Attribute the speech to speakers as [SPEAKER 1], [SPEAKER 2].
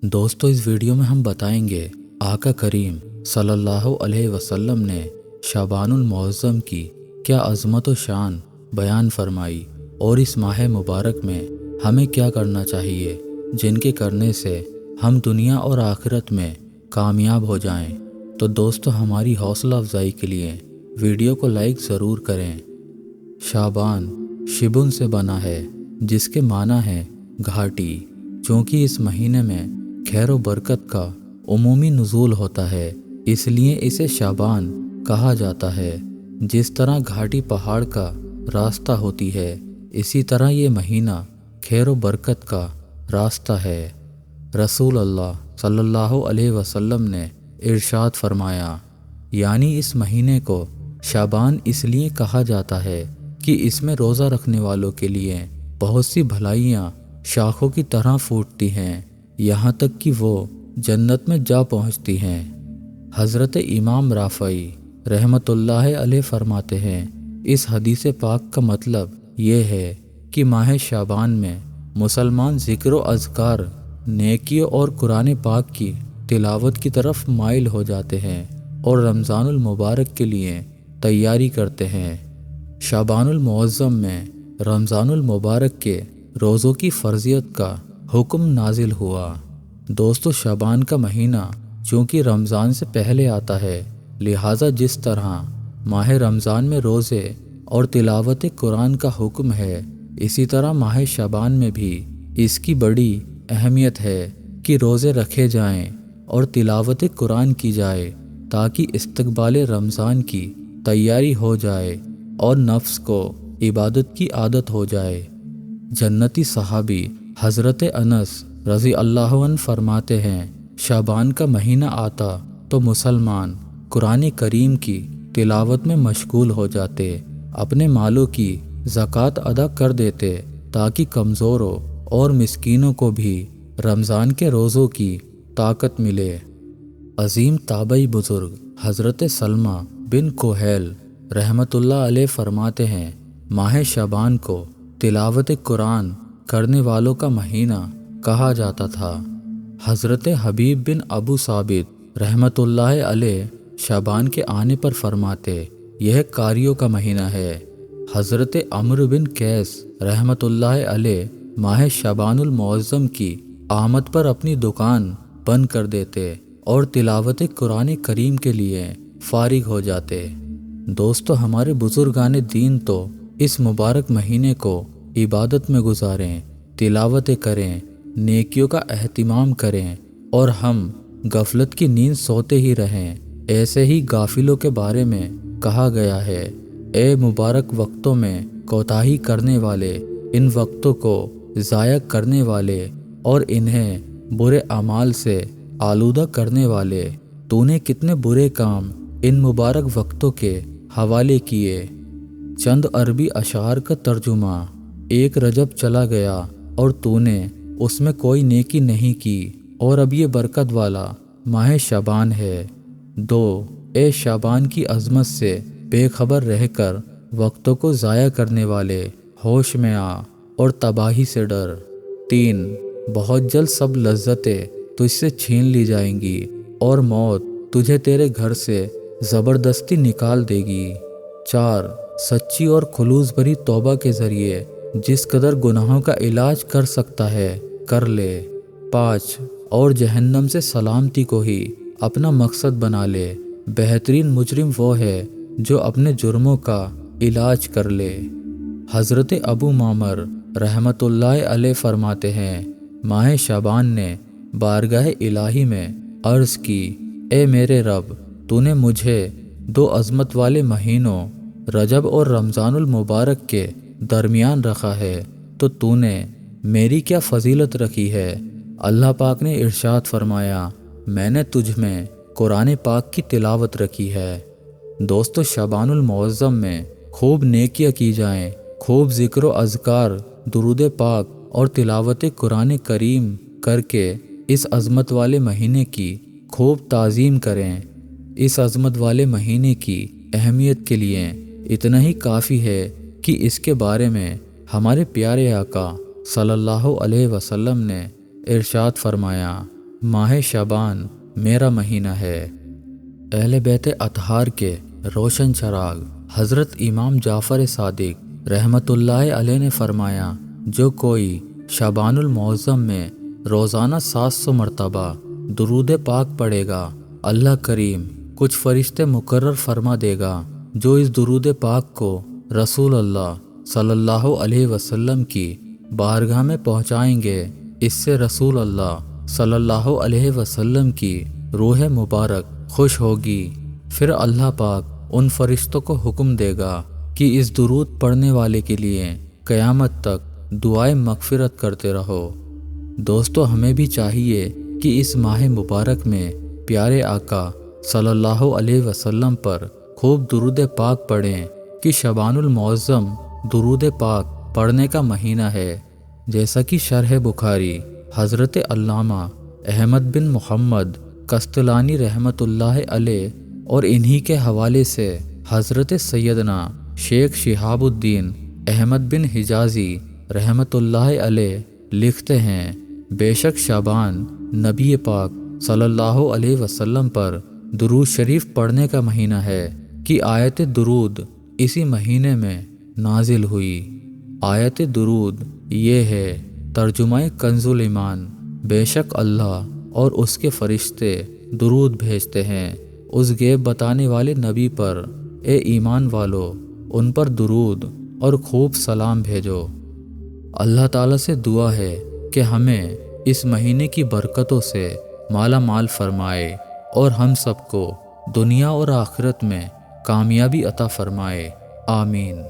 [SPEAKER 1] दोस्तों इस वीडियो में हम बताएंगे आका करीम सल्लल्लाहु अलैहि वसल्लम ने शाबानुल मुअज़्ज़म की क्या अज़मत व शान बयान फरमाई और इस माह मुबारक में हमें क्या करना चाहिए जिनके करने से हम दुनिया और आखिरत में कामयाब हो जाएं। तो दोस्तों हमारी हौसला अफजाई के लिए वीडियो को लाइक ज़रूर करें। शाबान शिबुन से बना है जिसके माना है घाटी, क्योंकि इस महीने में खैर व बरकत का उमूमी नुज़ूल होता है, इसलिए इसे शाबान कहा जाता है। जिस तरह घाटी पहाड़ का रास्ता होती है, इसी तरह ये महीना खैर व बरकत का रास्ता है। रसूल अल्लाह सल्लल्लाहु अलैहि वसल्लम ने इरशाद फरमाया, यानी इस महीने को शाबान इसलिए कहा जाता है कि इसमें रोज़ा रखने वालों के लिए बहुत सी भलाइयाँ शाखों की तरह फूटती हैं, यहाँ तक कि वो जन्नत में जा पहुँचती हैं। हज़रत इमाम राफ़ई रहमतुल्लाह अलैह फरमाते हैं, इस हदीस पाक का मतलब ये है कि माह शाबान में मुसलमान ज़िक्र व अज़कार, नेकियों और कुरान पाक की तिलावत की तरफ माइल हो जाते हैं और रमज़ानुल मुबारक के लिए तैयारी करते हैं। शाबानुल मुअज़्ज़म में रमज़ानुल मुबारक के रोज़ों की फ़र्ज़ियत का हुक्म नाजिल हुआ। दोस्तों शाबान का महीना चूँकि रमज़ान से पहले आता है, लिहाजा जिस तरह माह रमज़ान में रोज़े और तिलावत कुरान का हुक्म है, इसी तरह माह शाबान में भी इसकी बड़ी अहमियत है कि रोज़े रखे जाएं और तिलावत कुरान की जाए, ताकि इस्तक़बाल रमज़ान की तैयारी हो जाए और नफ्स को इबादत की आदत हो जाए। जन्नती सहाबी हज़रत अनस रज़ी अल्लाहु अन्हु फरमाते हैं, शाबान का महीना आता तो मुसलमान कुरान करीम की तिलावत में मशगूल हो जाते, अपने मालों की ज़कात अदा कर देते, ताकि कमज़ोरों और मिस्कीनों को भी रमज़ान के रोज़ों की ताकत मिले। अज़ीम ताबई बुज़ुर्ग हज़रत सलमा बिन कोहैल रहमतुल्लाह अलैह फरमाते हैं, माह शाबान को तिलावत कुरान करने वालों का महीना कहा जाता था। हज़रत हबीब बिन अबू साबित रहमतुल्लाह अलैह शाबान के आने पर फरमाते, यह कारियों का महीना है। हज़रत अम्र बिन कैस रहमतुल्लाह अलैह माह शाबानुल मुअज़्ज़म की आमद पर अपनी दुकान बंद कर देते और तिलावत कुरान करीम के लिए फारिग हो जाते। दोस्तों हमारे बुजुर्गान दीन तो इस मुबारक महीने को इबादत में गुजारें, तिलावतें करें, नेकियों का एहतिमाम करें और हम गफलत की नींद सोते ही रहें। ऐसे ही गाफिलों के बारे में कहा गया है, ए मुबारक वक्तों में कोताही करने वाले, इन वक्तों को ज़ाया करने वाले और इन्हें बुरे अमाल से आलूदा करने वाले, तूने कितने बुरे काम इन मुबारक वक्तों के हवाले किए। चंद अरबी अशार का तर्जुमा, एक रजब चला गया और तूने उसमें कोई नेकी नहीं की और अब ये बरकत वाला माह शाबान है। 2 ए शाबान की अज़मत से बेखबर रहकर वक्तों को ज़ाया करने वाले, होश में आ और तबाही से डर। 3 बहुत जल्द सब लज्जतें तुझसे छीन ली जाएंगी और मौत तुझे तेरे घर से ज़बरदस्ती निकाल देगी। 4 सच्ची और खुलूस भरी तौबा के ज़रिए जिस कदर गुनाहों का इलाज कर सकता है कर ले। 5 और जहन्नम से सलामती को ही अपना मकसद बना ले। बेहतरीन मुजरिम वो है जो अपने जुर्मों का इलाज कर ले। हज़रत अबू मामर रहमतुल्लाह अलैह फरमाते हैं, माह शाबान ने बारगाह इलाही में अर्ज़ की, ए मेरे रब, तूने मुझे 2 अज़मत वाले महीनों रजब और रमज़ानुल मुबारक के दरमियान रखा है, तो तूने मेरी क्या फ़जीलत रखी है। अल्लाह पाक ने इरशाद फरमाया, मैंने तुझ में कुरान पाक की तिलावत रखी है। दोस्तों शाबानुल मुअज़्ज़म में खूब नेकियां की जाएं, खूब ज़िक्र व अज़कार, दुरूद पाक और तिलावत कुरान करीम करके इस अज़मत वाले महीने की खूब ताज़ीम करें। इस अज़मत वाले महीने की अहमियत के लिए इतना ही काफ़ी है कि इसके बारे में हमारे प्यारे आका सल्लल्लाहु अलैहि वसल्लम ने इरशाद फरमाया, ماہ شعبان میرا مہینہ ہے۔ اہل بیت اطہار کے روشن چراغ حضرت امام جعفر صادق رحمۃ اللہ علیہ نے فرمایا، جو کوئی شعبان المعظم میں روزانہ 700 مرتبہ درود پاک پڑھے گا، اللہ کریم کچھ فرشتے مقرر فرما دے گا جو اس درود پاک کو رسول اللہ صلی اللہ علیہ وسلم کی بارگاہ میں پہنچائیں گے۔ اس سے رسول اللہ صلی اللہ علیہ وسلم کی روح مبارک خوش ہوگی۔ پھر اللہ پاک ان فرشتوں کو حکم دے گا کہ اس درود پڑھنے والے کے لیے قیامت تک دعائیں مغفرت کرتے رہو۔ دوستو، ہمیں بھی چاہیے کہ اس ماہ مبارک میں پیارے آقا صلی اللہ علیہ وسلم پر خوب درود پاک پڑھیں کہ شعبان المعظم درود پاک پڑھنے کا مہینہ ہے، جیسا کہ شرح بخاری حضرت علامہ احمد بن محمد قسطلانی رحمۃ اللہ علیہ اور انہی کے حوالے سے حضرت سیدنا شیخ شہاب الدین احمد بن حجازی رحمۃ اللہ علیہ لکھتے ہیں، بے شک شعبان نبی پاک صلی اللہ علیہ وسلم پر درود شریف پڑھنے کا مہینہ ہے کہ آیت درود اسی مہینے میں نازل ہوئی۔ آیت درود یہ ہے، ترجمہ کنز الایمان، بے شک اللہ اور اس کے فرشتے درود بھیجتے ہیں اس غیب بتانے والے نبی پر، اے ایمان والو ان پر درود اور خوب سلام بھیجو۔ اللہ تعالیٰ سے دعا ہے کہ ہمیں اس مہینے کی برکتوں سے مالا مال فرمائے اور ہم سب کو دنیا اور آخرت میں کامیابی عطا فرمائے، آمین۔